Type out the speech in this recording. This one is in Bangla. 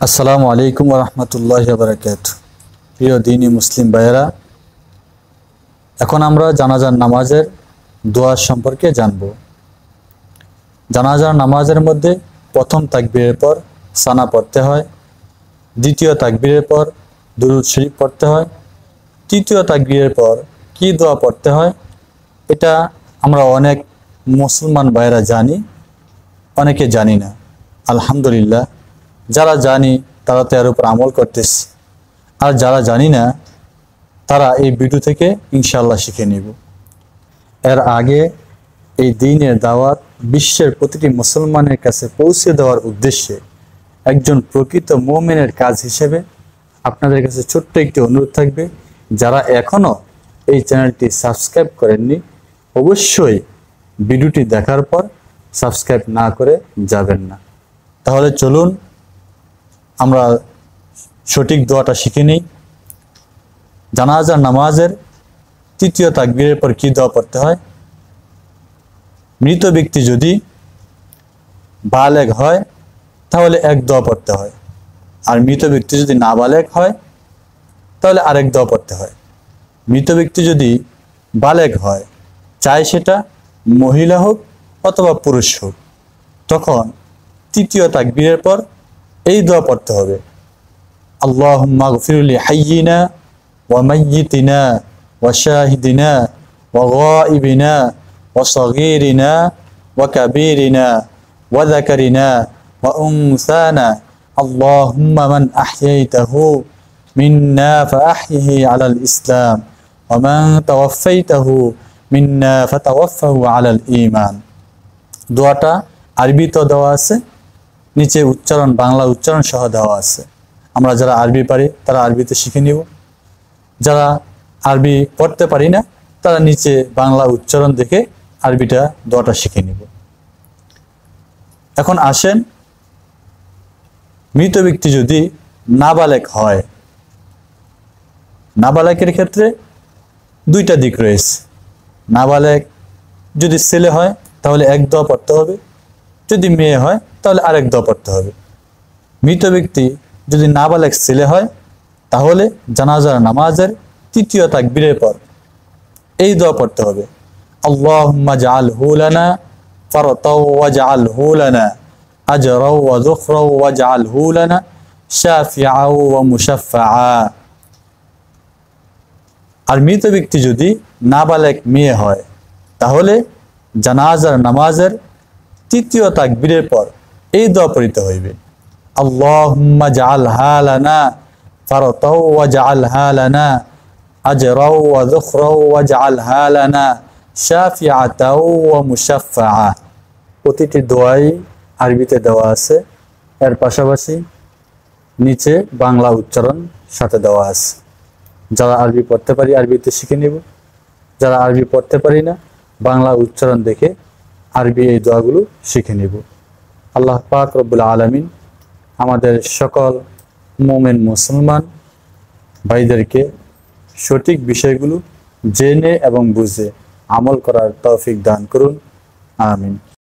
আসসালামু আলাইকুম ওয়া রাহমাতুল্লাহি ওয়া বারাকাতুহু। প্রিয় দ্বীনি মুসলিম ভাইয়েরা, এখন আমরা জানাজার নামাজের দোয়া সম্পর্কে জানব। জানাজার নামাজের মধ্যে প্রথম তাকবীরের পর সানা পড়তে হয়, দ্বিতীয় তাকবীরের পর দুরূদ শরীফ পড়তে হয়, তৃতীয় তাকবীরের পর কি দোয়া পড়তে হয় এটা আমরা অনেক মুসলমান ভাইয়েরা জানি, অনেকে জানি না। আলহামদুলিল্লাহ, যারা জানি তারা তো এর উপর আমল করতেছে, আর যারা জানি না তারা এই ভিডিও থেকে ইনশাআল্লাহ শিখে নেব। এর আগে এই দ্বীনের দাওয়াত বিশ্বের প্রতিটি মুসলমানের কাছে পৌঁছে দেওয়ার উদ্দেশ্যে একজন প্রকৃত মুমিনের কাজ হিসেবে আপনাদের কাছে ছোট্ট একটি অনুরোধ থাকবে, যারা এখনো এই চ্যানেলটি সাবস্ক্রাইব করেননি অবশ্যই ভিডিওটি দেখার পর সাবস্ক্রাইব না করে যাবেন না। তাহলে চলুন আমরা সঠিক দোয়াটা শিখে নিই। জানাজার নামাজের তৃতীয় তাকবীরের পর কি দোয়া পড়তে হয়? মৃত ব্যক্তি যদি বালেগ হয় তাহলে এক দোয়া পড়তে হয়, আর মৃত ব্যক্তি যদি নাবালেগ হয় তাহলে আরেক দোয়া পড়তে হয়। মৃত ব্যক্তি যদি বালেগ হয়, চাই সেটা মহিলা হোক অথবা পুরুষ হোক, তখন তৃতীয় তাকবীরের পর এই দোয়া পড়তে হবে, আল্লাহুম্মা গফির লি হাইয়িনা ওয়া মাইয়িতিনা ওয়া শাহিদিনা ওয়া গায়িবিনা ওয়া সগীরিনা ওয়া কাবীরিনা ওয়া যাকারিনা ওয়া উনসানা আল্লাহুম্মা মান আহইয়াইতাহু মিন্না ফাআহইহি আলাল ইসলাম ওয়া মান তাওয়াফাইতাহু মিন্না ফাতাওয়াফাহু আলাল ঈমান। দোয়াটা আরবিতে দেওয়া আছে, নিচে উচ্চারণ বাংলা উচ্চারণ সহ দেওয়া আছে। আমরা যারা আরবি পারি তারা আরবিতে শিখে নিব, যারা আরবি পড়তে পারি না তারা নিচে বাংলা উচ্চারণ দেখে আরবিটা দোয়াটা শিখে নিব। এখন আসেন, মৃত ব্যক্তি যদি নাবালেগ হয়, নাবালেগের ক্ষেত্রে দুইটা দিক রয়েছে। নাবালেগ যদি ছেলে হয় তাহলে এক দোয়া পড়তে হবে, যদি মেয়ে হয় তাহলে আরেক দোয়া পড়তে হবে। মৃত ব্যক্তি যদি নাবালেগ ছেলে হয় তাহলে জানাজার নামাজের তৃতীয় তাকবীরের পর এই দোয়া পড়তে হবে, আল্লাহুম্মা জাআলহু লানা ফারতাও ওয়াজআলহু লানা আজরাও ওয়া যুখরাও ওয়াজআলহু লানা শাফিআও ওয়া মুশাফফাআ। আর মৃত ব্যক্তি যদি নাবালেগ মেয়ে হয় তাহলে জানাজার নামাজের তৃতীয় তাকবীরের পর এই দোয়া পড়তে হইবে, আল্লাহুম্মা জাআলহা লানা ফারতাও ওয়াজআলহা লানা আজরাও ওয়া যুখরাও ওয়াজআলহা লানা শাফিআতাও ওয়া মুশাফফাআ। প্রতিটি দোয়াই আরবিতে দেওয়া আছে, এর পাশাপাশি নিচে বাংলা উচ্চারণ সাথে দেওয়া আছে। যারা আরবি পড়তে পারি আরবিতে শিখে নিব, যারা আরবি পড়তে পারি না বাংলা উচ্চারণ দেখে আরবি এই দোয়াগুলো শিখে নিব। আল্লাহ পাক রব্বুল আলামিন আমাদের সকল মুমিন মুসলমান ভাইদেরকে সঠিক বিষয়গুলো জেনে এবং বুঝে আমল করার তৌফিক দান করুন, আমিন।